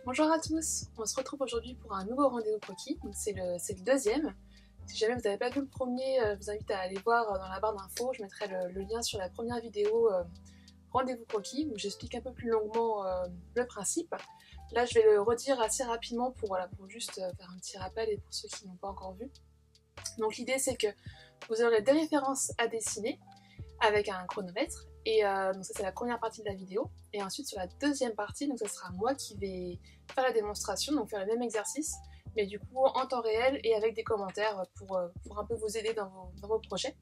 Bonjour à tous, on se retrouve aujourd'hui pour un nouveau rendez-vous croquis, donc c'est le deuxième. Si jamais vous n'avez pas vu le premier, je vous invite à aller voir dans la barre d'infos, je mettrai le lien sur la première vidéo rendez-vous croquis où j'explique un peu plus longuement le principe. Là je vais le redire assez rapidement pour juste faire un petit rappel et pour ceux qui n'ont pas encore vu. Donc l'idée c'est que vous aurez des références à dessiner avec un chronomètre. Et donc ça c'est la première partie de la vidéo. Et ensuite sur la deuxième partie, donc ça sera moi qui vais faire la démonstration, donc faire le même exercice, mais du coup en temps réel et avec des commentaires pour un peu vous aider dans vos projets.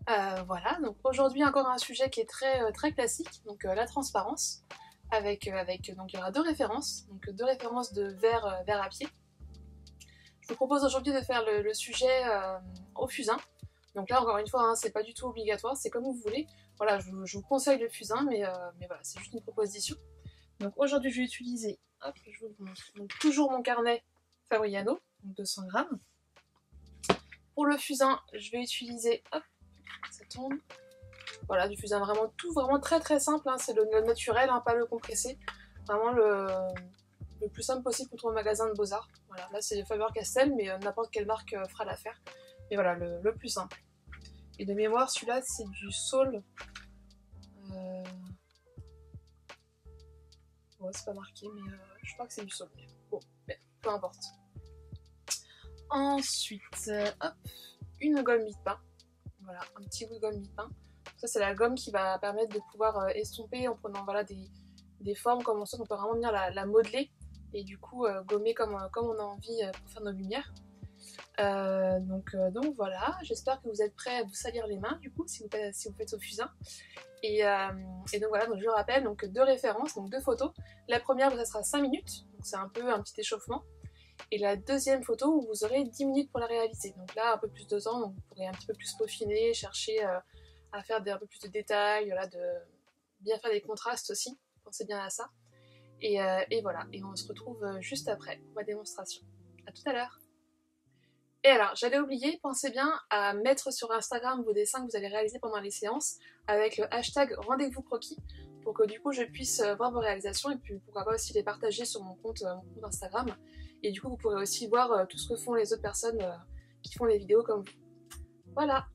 Voilà, donc aujourd'hui encore un sujet qui est très classique, donc la transparence, avec donc il y aura deux références de verre à pied. Je vous propose aujourd'hui de faire le sujet au fusain. Donc là, encore une fois, hein, c'est pas du tout obligatoire, c'est comme vous voulez. Voilà, je vous conseille le fusain, mais voilà, c'est juste une proposition. Donc aujourd'hui, je vais utiliser, hop, je vous montre, donc toujours mon carnet Fabriano, donc 200 grammes. Pour le fusain, je vais utiliser, hop, ça tombe. Voilà, du fusain vraiment très simple, hein, c'est le naturel, hein, pas le compressé. Vraiment le plus simple possible pour trouver un magasin de Beaux-Arts. Voilà, là c'est Faber-Castell, mais n'importe quelle marque fera l'affaire. Mais voilà, le plus simple. Et de mémoire, celui-là, c'est du Saul. Ouais, c'est pas marqué, mais je crois que c'est du Saul. Bon, peu importe. Ensuite, hop, une gomme mie-de-pain. Voilà, un petit bout de gomme mie-de-pain. Ça, c'est la gomme qui va permettre de pouvoir estomper en prenant voilà, des formes comme ça. On peut vraiment venir la modeler et du coup gommer comme on a envie pour faire nos lumières. Donc voilà, j'espère que vous êtes prêts à vous salir les mains du coup si vous faites au fusain. Et donc voilà, donc je rappelle, donc deux références, donc deux photos. La première, ça sera 5 minutes, donc c'est un peu un petit échauffement. Et la deuxième photo, où vous aurez 10 minutes pour la réaliser. Donc là, un peu plus de temps, donc vous pourrez un petit peu plus peaufiner, chercher à faire un peu plus de détails, voilà, de bien faire des contrastes aussi, pensez bien à ça. Et voilà, et on se retrouve juste après pour ma démonstration. A tout à l'heure. Et alors, j'allais oublier, pensez bien à mettre sur Instagram vos dessins que vous allez réaliser pendant les séances avec le hashtag rendez-vous croquis pour que du coup je puisse voir vos réalisations et puis pourquoi pas aussi les partager sur mon compte Instagram. Et du coup, vous pourrez aussi voir tout ce que font les autres personnes qui font des vidéos comme vous. Voilà!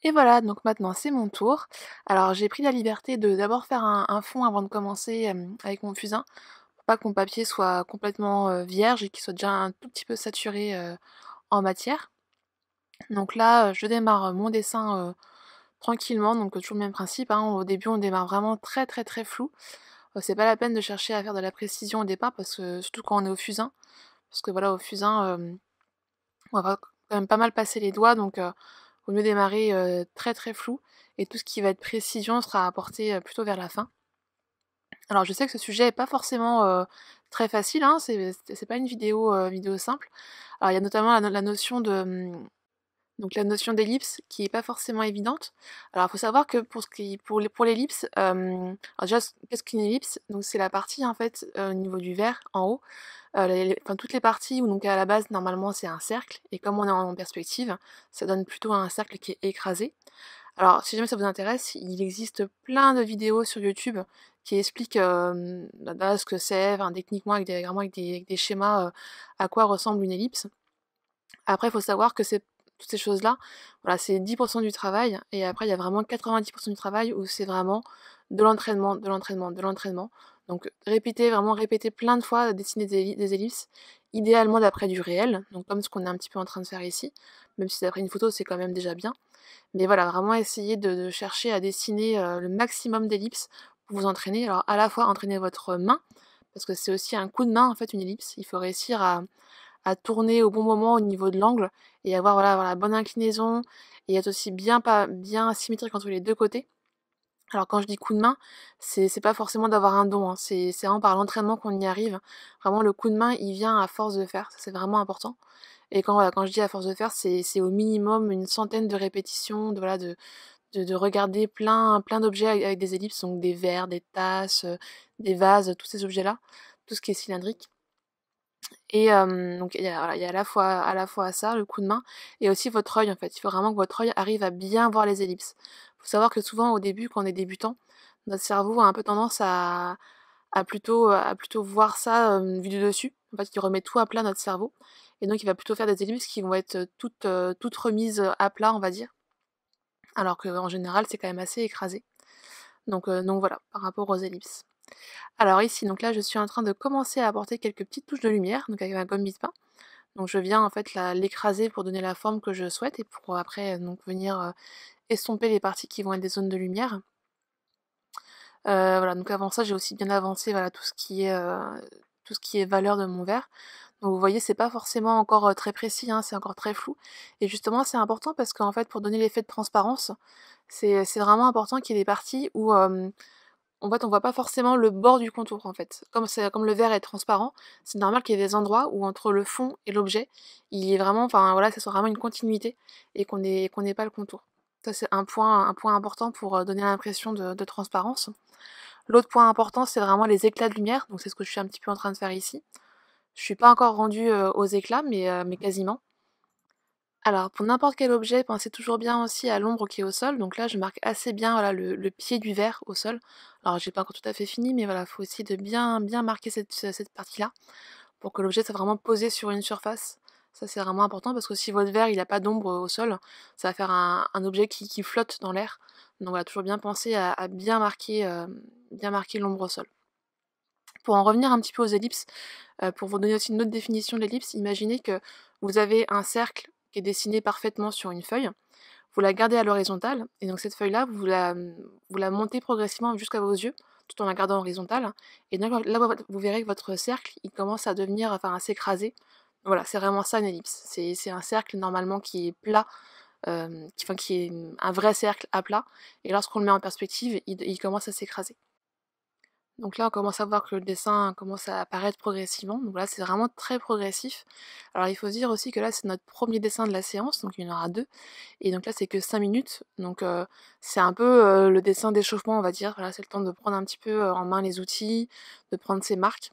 Et voilà, donc maintenant c'est mon tour. Alors j'ai pris la liberté de d'abord faire un fond avant de commencer avec mon fusain, pour pas que mon papier soit complètement vierge et qu'il soit déjà un tout petit peu saturé en matière. Donc là, je démarre mon dessin tranquillement, donc toujours le même principe, hein. Au début on démarre vraiment très très très flou. C'est pas la peine de chercher à faire de la précision au départ, parce que surtout quand on est au fusain, parce que voilà, au fusain, on va quand même pas mal passer les doigts, donc vaut mieux démarrer très très flou, et tout ce qui va être précision sera apporté plutôt vers la fin. Alors je sais que ce sujet est pas forcément très facile, hein, c'est pas une vidéo simple. Alors il y a notamment la notion de donc la notion d'ellipse qui est pas forcément évidente. Alors il faut savoir que pour l'ellipse, alors déjà qu'est-ce qu'une ellipse? Donc c'est la partie en fait, au niveau du verre en haut, enfin toutes les parties où donc à la base normalement c'est un cercle, et comme on est en perspective, ça donne plutôt un cercle qui est écrasé. Alors si jamais ça vous intéresse, il existe plein de vidéos sur YouTube qui expliquent, bah, ce que c'est, enfin techniquement avec des schémas, à quoi ressemble une ellipse. Après il faut savoir que toutes ces choses-là, voilà, c'est 10 du travail, et après il y a vraiment 90 du travail où c'est vraiment de l'entraînement, de l'entraînement, de l'entraînement. Donc répéter, vraiment répéter plein de fois, dessiner des ellipses, idéalement d'après du réel, donc comme ce qu'on est un petit peu en train de faire ici, même si d'après une photo c'est quand même déjà bien. Mais voilà, vraiment essayer de chercher à dessiner, le maximum d'ellipses pour vous entraîner. Alors à la fois entraîner votre main, parce que c'est aussi un coup de main en fait une ellipse. Il faut réussir à tourner au bon moment au niveau de l'angle, et avoir la bonne inclinaison, et être aussi bien symétrique entre les 2 côtés. Alors quand je dis coup de main, c'est pas forcément d'avoir un don, hein, c'est vraiment par l'entraînement qu'on y arrive. Vraiment le coup de main, il vient à force de faire, ça c'est vraiment important. Et quand je dis à force de faire, c'est au minimum une centaine de répétitions, de regarder plein d'objets avec des ellipses, donc des verres, des tasses, des vases, tous ces objets-là, tout ce qui est cylindrique. Et donc il y a à la fois ça, le coup de main, et aussi votre œil en fait. Il faut vraiment que votre œil arrive à bien voir les ellipses. Faut savoir que souvent au début, quand on est débutant, notre cerveau a un peu tendance à plutôt voir ça, vu du dessus. En fait, il remet tout à plat notre cerveau, et donc il va plutôt faire des ellipses qui vont être toutes remises à plat, on va dire, alors qu'en général, c'est quand même assez écrasé. Donc voilà, par rapport aux ellipses. Alors ici, donc là, je suis en train de commencer à apporter quelques petites touches de lumière, donc avec ma gomme Bispa. Donc je viens en fait l'écraser pour donner la forme que je souhaite, et pour après donc venir estomper les parties qui vont être des zones de lumière. Voilà, donc avant ça, j'ai aussi bien avancé, voilà, tout ce qui est valeur de mon verre. Donc vous voyez, c'est pas forcément encore très précis, hein, c'est encore très flou. Et justement, c'est important parce qu'en fait, pour donner l'effet de transparence, c'est vraiment important qu'il y ait des parties où en fait, on voit pas forcément le bord du contour, en fait. Comme le verre est transparent, c'est normal qu'il y ait des endroits où entre le fond et l'objet, il y ait vraiment, enfin voilà, que ce soit vraiment une continuité et qu'on ait pas le contour. Ça, c'est un point important pour donner l'impression de transparence. L'autre point important, c'est vraiment les éclats de lumière, donc c'est ce que je suis un petit peu en train de faire ici. Je suis pas encore rendue aux éclats, mais quasiment. Alors, pour n'importe quel objet, pensez toujours bien aussi à l'ombre qui est au sol. Donc là, je marque assez bien voilà, le pied du verre au sol. Alors, j'ai pas encore tout à fait fini, mais voilà, il faut essayer de bien marquer cette partie-là pour que l'objet soit vraiment posé sur une surface. Ça, c'est vraiment important parce que si votre verre il n'a pas d'ombre au sol, ça va faire un objet qui flotte dans l'air. Donc voilà, toujours bien penser à bien marquer l'ombre au sol. Pour en revenir un petit peu aux ellipses, pour vous donner aussi une autre définition de l'ellipse, imaginez que vous avez un cercle qui est dessiné parfaitement sur une feuille, vous la gardez à l'horizontale, et donc cette feuille-là, vous la montez progressivement jusqu'à vos yeux, tout en la gardant horizontale, et donc là, vous verrez que votre cercle, il commence à devenir, enfin à s'écraser. Voilà, c'est vraiment ça une ellipse. C'est un cercle normalement qui est plat, qui est un vrai cercle à plat, et lorsqu'on le met en perspective, il commence à s'écraser. Donc là, on commence à voir que le dessin commence à apparaître progressivement. Donc là, c'est vraiment très progressif. Alors il faut se dire aussi que là, c'est notre premier dessin de la séance, donc il y en aura deux. Et donc là, c'est que 5 minutes. Donc c'est un peu le dessin d'échauffement, on va dire. Voilà, c'est le temps de prendre un petit peu en main les outils, de prendre ses marques.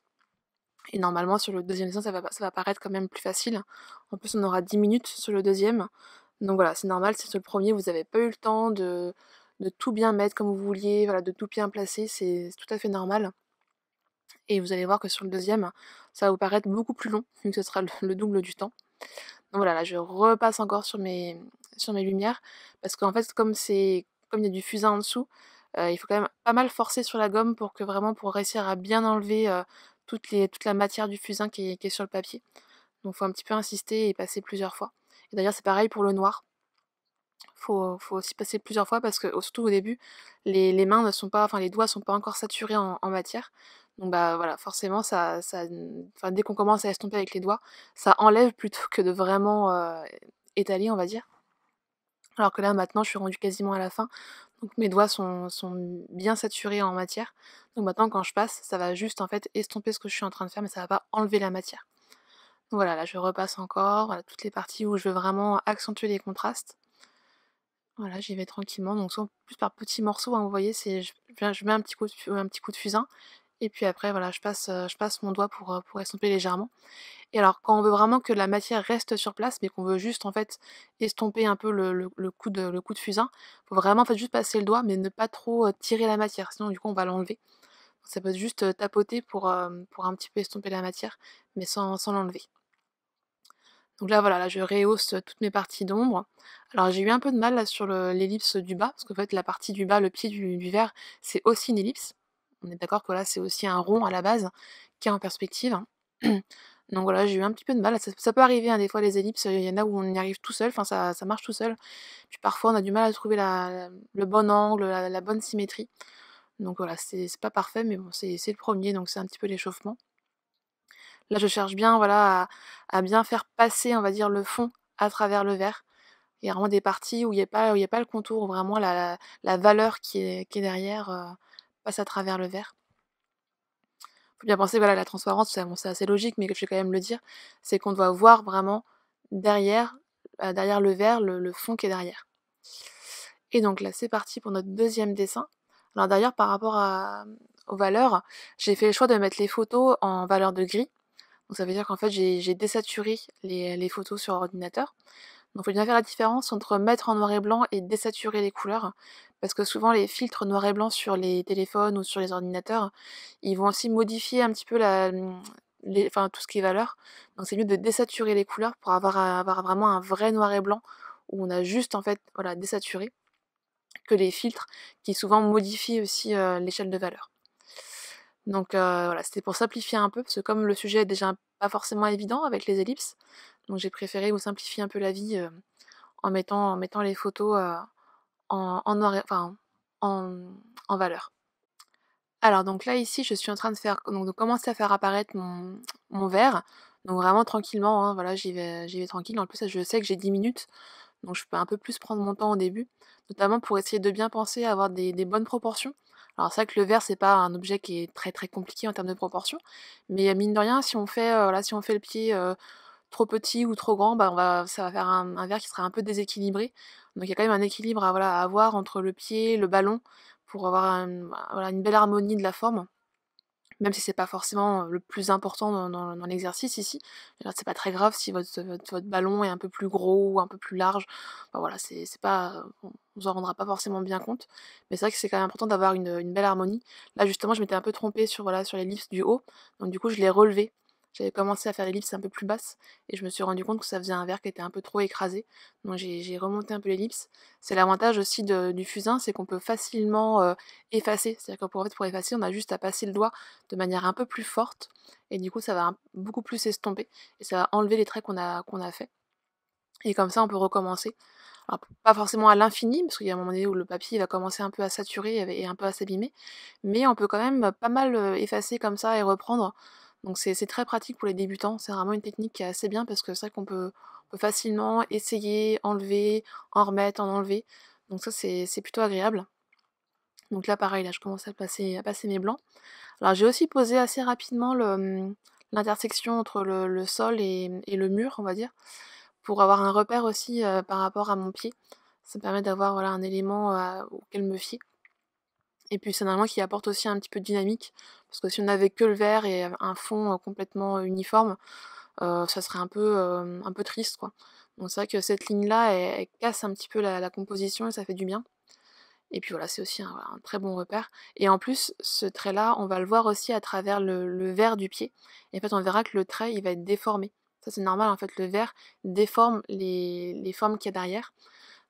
Et normalement, sur le deuxième dessin, ça va paraître quand même plus facile. En plus, on aura 10 minutes sur le deuxième. Donc voilà, c'est normal, si sur le premier, vous n'avez pas eu le temps de tout bien mettre comme vous vouliez, voilà, de tout bien placer, c'est tout à fait normal. Et vous allez voir que sur le deuxième, ça va vous paraître beaucoup plus long, vu que ce sera le double du temps. Donc voilà, là je repasse encore sur mes lumières, parce qu'en fait comme il y a du fusain en dessous, il faut quand même pas mal forcer sur la gomme pour réussir à bien enlever toute la matière du fusain qui est sur le papier. Donc faut un petit peu insister et passer plusieurs fois. Et d'ailleurs c'est pareil pour le noir. Faut aussi passer plusieurs fois parce que, surtout au début, les mains ne sont pas, enfin les doigts sont pas encore saturés en matière. Donc bah voilà, forcément enfin dès qu'on commence à estomper avec les doigts, ça enlève plutôt que de vraiment étaler, on va dire. Alors que là maintenant, je suis rendue quasiment à la fin, donc mes doigts sont bien saturés en matière. Donc maintenant, quand je passe, ça va juste en fait estomper ce que je suis en train de faire, mais ça va pas enlever la matière. Donc voilà, là je repasse encore, voilà, toutes les parties où je veux vraiment accentuer les contrastes. Voilà, j'y vais tranquillement, donc soit plus par petits morceaux, hein, vous voyez, je mets un petit coup de fusain, et puis après voilà, je passe mon doigt pour estomper légèrement. Et alors quand on veut vraiment que la matière reste sur place, mais qu'on veut juste en fait estomper un peu le coup de fusain, faut vraiment en fait juste passer le doigt, mais ne pas trop tirer la matière, sinon du coup on va l'enlever. Ça peut être juste tapoter pour un petit peu estomper la matière, mais sans l'enlever. Donc là, voilà, là, je rehausse toutes mes parties d'ombre. Alors j'ai eu un peu de mal là sur l'ellipse du bas, parce qu'en fait la partie du bas, le pied du verre, c'est aussi une ellipse. On est d'accord que là, c'est aussi un rond à la base qui est en perspective. Donc voilà, j'ai eu un petit peu de mal. Ça peut arriver, hein, des fois les ellipses, il y en a où on y arrive tout seul, enfin ça marche tout seul. Puis parfois on a du mal à trouver le bon angle, la bonne symétrie. Donc voilà, c'est pas parfait, mais bon, c'est le premier, donc c'est un petit peu l'échauffement. Là, je cherche bien, voilà, à bien faire passer, on va dire, le fond à travers le verre. Il y a vraiment des parties où il y a pas le contour, où vraiment la valeur qui est derrière passe à travers le verre. Faut bien penser, voilà, la transparence, c'est assez logique, mais que je vais quand même le dire, c'est qu'on doit voir vraiment derrière le verre, le fond qui est derrière. Et donc là, c'est parti pour notre deuxième dessin. Alors d'ailleurs, par rapport aux valeurs, j'ai fait le choix de mettre les photos en valeur de gris. Donc ça veut dire qu'en fait, j'ai désaturé les photos sur ordinateur. Donc il faut bien faire la différence entre mettre en noir et blanc et désaturer les couleurs. Parce que souvent, les filtres noir et blanc sur les téléphones ou sur les ordinateurs, ils vont aussi modifier un petit peu enfin, tout ce qui est valeur. Donc c'est mieux de désaturer les couleurs pour avoir vraiment un vrai noir et blanc où on a juste en fait voilà, désaturé que les filtres qui souvent modifient aussi l'échelle de valeur. Donc voilà, c'était pour simplifier un peu, parce que comme le sujet est déjà pas forcément évident avec les ellipses, donc j'ai préféré vous simplifier un peu la vie en mettant les photos en noir enfin en, en valeur. Alors donc là ici je suis en train de commencer à faire apparaître mon verre, donc vraiment tranquillement, hein, voilà, j'y vais tranquille. En plus je sais que j'ai 10 minutes, donc je peux un peu plus prendre mon temps au début, notamment pour essayer de bien penser à avoir des bonnes proportions. Alors c'est vrai que le verre, c'est pas un objet qui est très, très compliqué en termes de proportions, mais mine de rien, si on fait, voilà, si on fait le pied, trop petit ou trop grand, bah, ça va faire un verre qui sera un peu déséquilibré. Donc il y a quand même un équilibre à, voilà, à avoir entre le pied, le ballon, pour avoir voilà, une belle harmonie de la forme. Même si c'est pas forcément le plus important dans l'exercice ici. C'est pas très grave si votre ballon est un peu plus gros ou un peu plus large. Enfin, voilà, c'est pas, on s'en rendra pas forcément bien compte. Mais c'est vrai que c'est quand même important d'avoir une belle harmonie. Là justement, je m'étais un peu trompée sur, voilà, sur l'ellipse du haut. Donc du coup, je l'ai relevé. J'avais commencé à faire l'ellipse un peu plus basse et je me suis rendu compte que ça faisait un verre qui était un peu trop écrasé. Donc j'ai remonté un peu l'ellipse. C'est l'avantage aussi du fusain, c'est qu'on peut facilement effacer. C'est-à-dire qu'en fait, pour effacer, on a juste à passer le doigt de manière un peu plus forte et du coup ça va beaucoup plus s'estomper et ça va enlever les traits qu'on a fait. Et comme ça on peut recommencer. Alors pas forcément à l'infini, parce qu'il y a un moment donné où le papier va commencer un peu à saturer et un peu à s'abîmer, mais on peut quand même pas mal effacer comme ça et reprendre. Donc c'est très pratique pour les débutants, c'est vraiment une technique qui est assez bien parce que c'est vrai on peut facilement essayer, enlever, en remettre, en enlever. Donc ça c'est plutôt agréable. Donc là pareil, là je commence à passer mes blancs. Alors j'ai aussi posé assez rapidement l'intersection entre le sol et le mur, on va dire, pour avoir un repère aussi par rapport à mon pied. Ça me permet d'avoir, voilà, un élément auquel me fier. Et puis c'est un élément qui apporte aussi un petit peu de dynamique, parce que si on avait que le vert et un fond complètement uniforme, ça serait un peu triste, quoi. Donc c'est vrai que cette ligne-là, elle casse un petit peu la composition et ça fait du bien. Et puis voilà, c'est aussi un très bon repère. Et en plus, ce trait-là, on va le voir aussi à travers le vert du pied. Et en fait, on verra que le trait, il va être déformé. Ça, c'est normal, en fait, le vert déforme les formes qu'il y a derrière.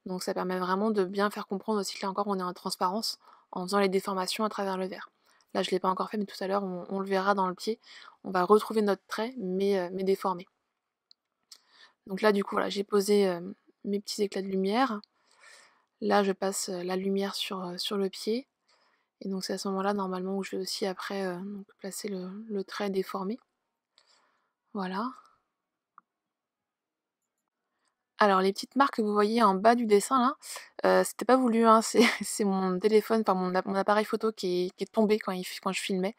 Donc ça permet vraiment de bien faire comprendre aussi que là encore, on est en transparence en faisant les déformations à travers le vert. Là, je ne l'ai pas encore fait, mais tout à l'heure, on le verra dans le pied. On va retrouver notre trait, mais déformé. Donc là, du coup, voilà, j'ai posé mes petits éclats de lumière. Là, je passe la lumière sur le pied. Et donc c'est à ce moment-là, normalement, où je vais aussi après donc placer le trait déformé. Voilà. Alors les petites marques que vous voyez en bas du dessin là, c'était pas voulu, hein, c'est mon téléphone, enfin mon appareil photo qui est tombé quand je filmais.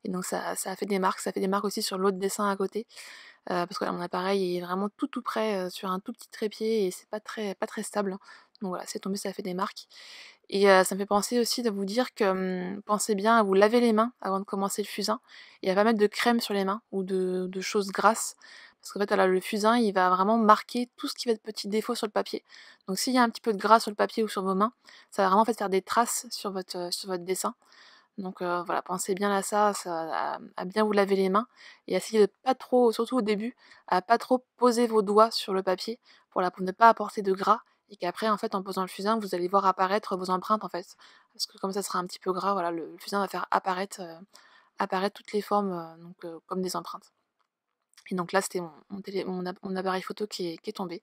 Et donc ça a fait des marques, ça fait des marques aussi sur l'autre dessin à côté. Parce que là mon appareil est vraiment tout près, sur un tout petit trépied et c'est pas très stable. Donc voilà, c'est tombé, ça a fait des marques. Et ça me fait penser aussi de vous dire que, pensez bien à vous laver les mains avant de commencer le fusain et à pas mettre de crème sur les mains ou de choses grasses. Parce qu'en fait, voilà, le fusain, il va vraiment marquer tout ce qui va être petits défauts sur le papier. Donc s'il y a un petit peu de gras sur le papier ou sur vos mains, ça va vraiment en fait faire des traces sur votre dessin. Donc voilà, pensez bien à ça, à bien vous laver les mains et essayez de pas trop, surtout au début, à pas trop poser vos doigts sur le papier pour ne pas apporter de gras et qu'après, en fait, en posant le fusain, vous allez voir apparaître vos empreintes, en fait. Parce que comme ça sera un petit peu gras, voilà, le fusain va faire apparaître toutes les formes, donc comme des empreintes. Et donc là, c'était mon appareil photo qui est tombé.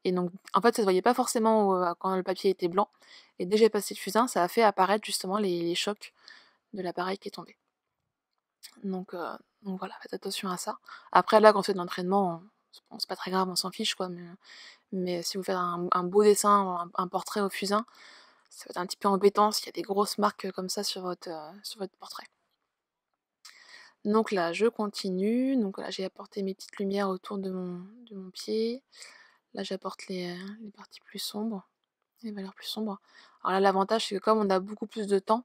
Et donc, en fait, ça se voyait pas forcément quand le papier était blanc. Et dès que j'ai passé le fusain, ça a fait apparaître justement les chocs de l'appareil qui est tombé. Donc, heu, donc voilà, faites attention à ça. Après là, quand c'est de l'entraînement, bon, c'est pas très grave, on s'en fiche quoi, mais si vous faites un beau dessin, un portrait au fusain, ça va être un petit peu embêtant s'il y a des grosses marques comme ça sur votre portrait. Donc là, je continue. Donc là, j'ai apporté mes petites lumières autour de mon pied. Là, j'apporte les parties plus sombres, les valeurs plus sombres. Alors là, l'avantage, c'est que comme on a beaucoup plus de temps,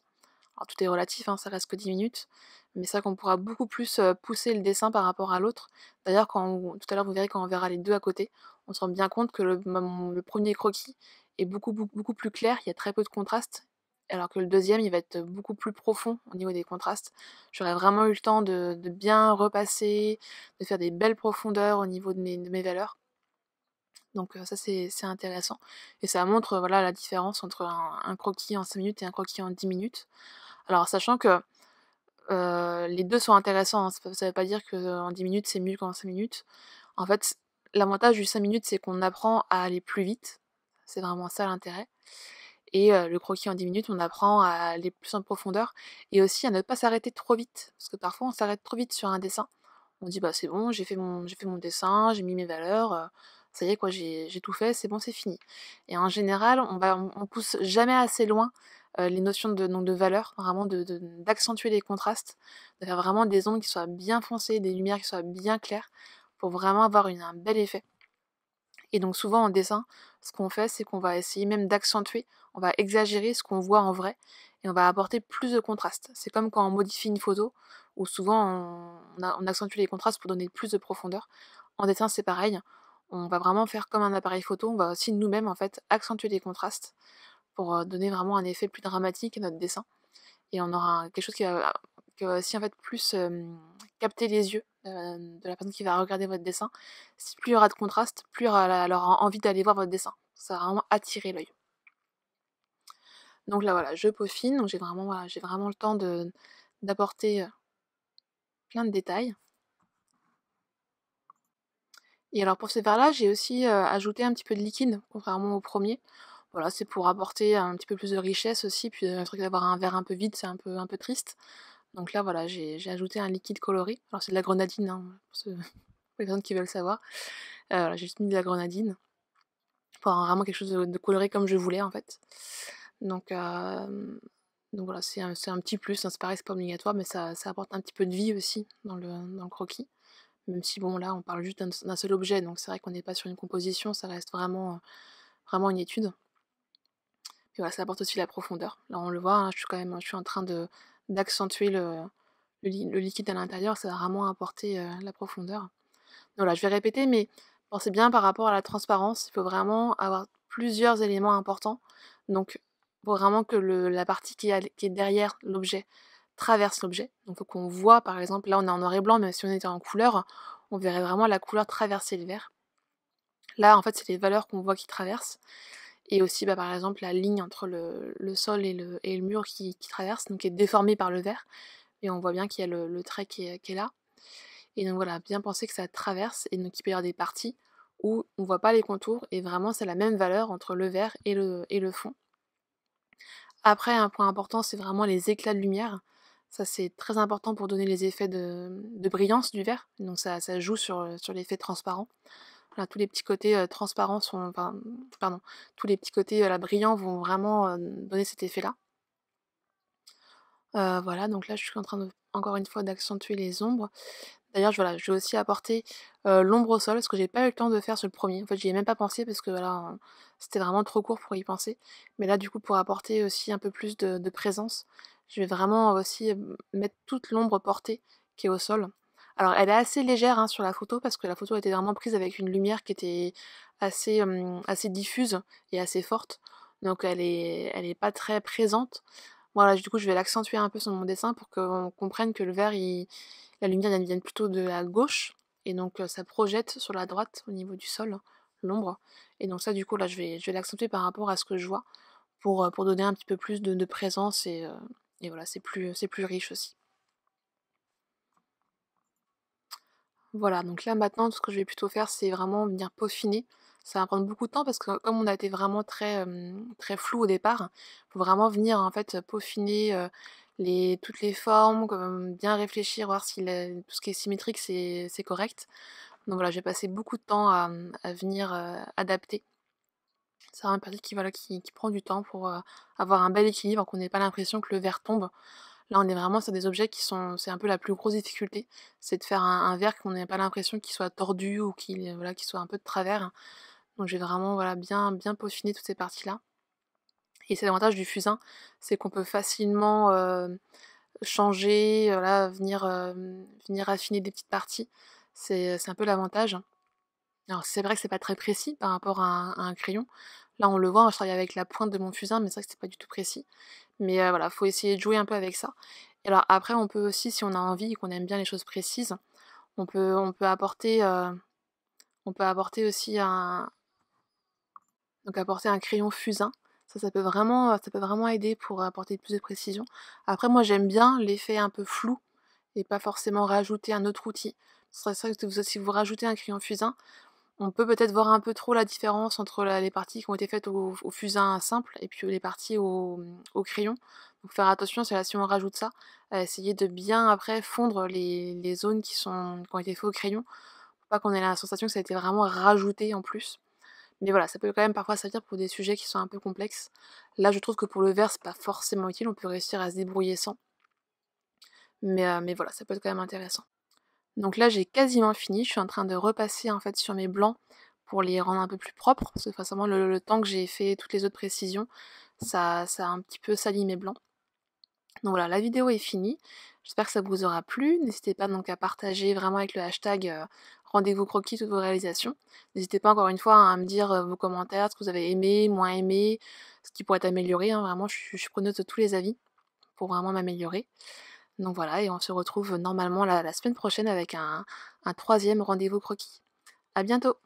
alors tout est relatif, hein, ça reste que 10 minutes, mais c'est vrai qu'on pourra beaucoup plus pousser le dessin par rapport à l'autre. D'ailleurs, tout à l'heure, vous verrez quand on verra les deux à côté, on se rend bien compte que le premier croquis est beaucoup plus clair, il y a très peu de contraste, alors que le deuxième, il va être beaucoup plus profond au niveau des contrastes. J'aurais vraiment eu le temps de bien repasser, de faire des belles profondeurs au niveau de mes valeurs. Donc ça, c'est intéressant. Et ça montre voilà, la différence entre un croquis en 5 minutes et un croquis en 10 minutes. Alors sachant que les 2 sont intéressants, hein, ça veut pas dire qu'en 10 minutes, c'est mieux qu'en 5 minutes. En fait, l'avantage du 5 minutes, c'est qu'on apprend à aller plus vite. C'est vraiment ça l'intérêt. Et le croquis en 10 minutes, on apprend à aller plus en profondeur et aussi à ne pas s'arrêter trop vite. Parce que parfois, on s'arrête trop vite sur un dessin. On dit: «Bah, c'est bon, j'ai fait mon dessin, j'ai mis mes valeurs, ça y est quoi, j'ai tout fait, c'est bon, c'est fini». Et en général, on pousse jamais assez loin, les notions donc de valeur, vraiment d'accentuer les contrastes, de faire vraiment des ombres qui soient bien foncées, des lumières qui soient bien claires, pour vraiment avoir un bel effet. Et donc souvent en dessin, ce qu'on fait, c'est qu'on va essayer même d'accentuer, on va exagérer ce qu'on voit en vrai, et on va apporter plus de contraste. C'est comme quand on modifie une photo, où souvent on accentue les contrastes pour donner plus de profondeur. En dessin, c'est pareil, on va vraiment faire comme un appareil photo, on va aussi nous-mêmes en fait accentuer les contrastes pour donner vraiment un effet plus dramatique à notre dessin. Et on aura quelque chose qui va aussi en fait plus capter les yeux de la personne qui va regarder votre dessin. Plus il y aura de contraste, plus elle aura envie d'aller voir votre dessin. Ça va vraiment attirer l'œil. Donc là voilà, je peaufine, donc j'ai vraiment le temps d'apporter plein de détails. Et alors pour ce verre-là, j'ai aussi ajouté un petit peu de liquide, contrairement au premier. Voilà, c'est pour apporter un petit peu plus de richesse aussi, puis un truc d'avoir un verre un peu vide, c'est un peu triste. Donc là, voilà, j'ai ajouté un liquide coloré. Alors c'est de la grenadine, hein, pour les personnes qui veulent savoir. Voilà, j'ai juste mis de la grenadine pour avoir vraiment quelque chose de coloré comme je voulais en fait. Donc, donc voilà, c'est un petit plus, hein, c'est pareil, c'est pas obligatoire, mais ça apporte un petit peu de vie aussi dans le croquis. Même si bon là on parle juste d'un seul objet, donc c'est vrai qu'on n'est pas sur une composition, ça reste vraiment une étude. Et voilà, ça apporte aussi la profondeur. Là on le voit, hein, je suis en train d'accentuer le liquide à l'intérieur, ça va vraiment apporter la profondeur. Voilà, je vais répéter, mais pensez bien par rapport à la transparence, il faut vraiment avoir plusieurs éléments importants. Donc, faut vraiment que la partie qui est derrière l'objet traverse l'objet. Donc, il faut qu'on voit, par exemple, là on est en noir et blanc, mais si on était en couleur, on verrait vraiment la couleur traverser le verre. Là, en fait, c'est les valeurs qu'on voit qui traversent. Et aussi, bah, par exemple, la ligne entre le sol et le mur qui traverse, donc qui est déformée par le verre. Et on voit bien qu'il y a le trait qui est là. Et donc voilà, bien penser que ça traverse, et donc il peut y avoir des parties où on voit pas les contours, et vraiment c'est la même valeur entre le vert et le fond. Après, un point important, c'est vraiment les éclats de lumière. Ça, c'est très important pour donner les effets de brillance du verre. Donc ça joue sur l'effet transparent. Voilà, tous les petits côtés transparents enfin, pardon, tous les petits côtés là, brillants vont vraiment donner cet effet-là. Voilà, donc là, je suis en train encore une fois d'accentuer les ombres. D'ailleurs, voilà, je vais aussi apporter l'ombre au sol, parce que j'ai pas eu le temps de faire sur le premier. En fait, j'y ai même pas pensé parce que voilà, c'était vraiment trop court pour y penser. Mais là, du coup, pour apporter aussi un peu plus de présence, je vais vraiment aussi mettre toute l'ombre portée qui est au sol. Alors, elle est assez légère hein, sur la photo, parce que la photo était vraiment prise avec une lumière qui était assez diffuse et assez forte. Donc, elle est pas très présente. Voilà, du coup, je vais l'accentuer un peu sur mon dessin pour qu'on comprenne que le vert, la lumière elle vient plutôt de la gauche, et donc ça projette sur la droite au niveau du sol, l'ombre. Et donc ça, du coup, là, je vais l'accentuer par rapport à ce que je vois pour donner un petit peu plus de présence, et voilà, c'est plus riche aussi. Voilà, donc là maintenant, ce que je vais plutôt faire, c'est vraiment venir peaufiner. Ça va prendre beaucoup de temps parce que comme on a été vraiment très flou au départ, faut vraiment venir en fait peaufiner toutes les formes, bien réfléchir, voir si tout ce qui est symétrique c'est correct. Donc voilà, j'ai passé beaucoup de temps à venir adapter. C'est vraiment une partie voilà, qui prend du temps pour avoir un bel équilibre, qu'on n'ait pas l'impression que le verre tombe. Là, on est vraiment sur des objets c'est un peu la plus grosse difficulté, c'est de faire un verre qu'on n'ait pas l'impression qu'il soit tordu ou qu'il soit un peu de travers. Donc je vais vraiment voilà, bien peaufiner toutes ces parties-là. Et c'est l'avantage du fusain, c'est qu'on peut facilement changer, voilà, venir affiner des petites parties. C'est un peu l'avantage. Alors c'est vrai que c'est pas très précis par rapport à un crayon. Là, on le voit, je travaille avec la pointe de mon fusain, mais c'est vrai que c'est pas du tout précis. Mais voilà, faut essayer de jouer un peu avec ça. Et alors après, on peut aussi, si on a envie et qu'on aime bien les choses précises, on peut apporter aussi apporter un crayon fusain. Ça peut vraiment aider pour apporter plus de précision. Après, moi, j'aime bien l'effet un peu flou et pas forcément rajouter un autre outil. C'est vrai que si vous rajoutez un crayon fusain, on peut peut-être voir un peu trop la différence entre les parties qui ont été faites au fusain simple et puis les parties au crayon. Donc faire attention, c'est là, si on rajoute ça, à essayer de bien après fondre les zones qui ont été faites au crayon, pour pas qu'on ait la sensation que ça a été vraiment rajouté en plus. Mais voilà, ça peut quand même parfois servir pour des sujets qui sont un peu complexes. Là, je trouve que pour le vert, c'est pas forcément utile, on peut réussir à se débrouiller sans. Mais voilà, ça peut être quand même intéressant. Donc là, j'ai quasiment fini, je suis en train de repasser en fait sur mes blancs pour les rendre un peu plus propres, parce que forcément le temps que j'ai fait toutes les autres précisions, ça a un petit peu sali mes blancs. Donc voilà, la vidéo est finie. J'espère que ça vous aura plu. N'hésitez pas donc à partager vraiment avec le hashtag rendez-vous croquis toutes vos réalisations. N'hésitez pas encore une fois à me dire vos commentaires, ce que vous avez aimé, moins aimé, ce qui pourrait être amélioré. Hein. Vraiment, je suis preneuse de tous les avis pour vraiment m'améliorer. Donc voilà, et on se retrouve normalement la semaine prochaine avec un troisième rendez-vous croquis. À bientôt!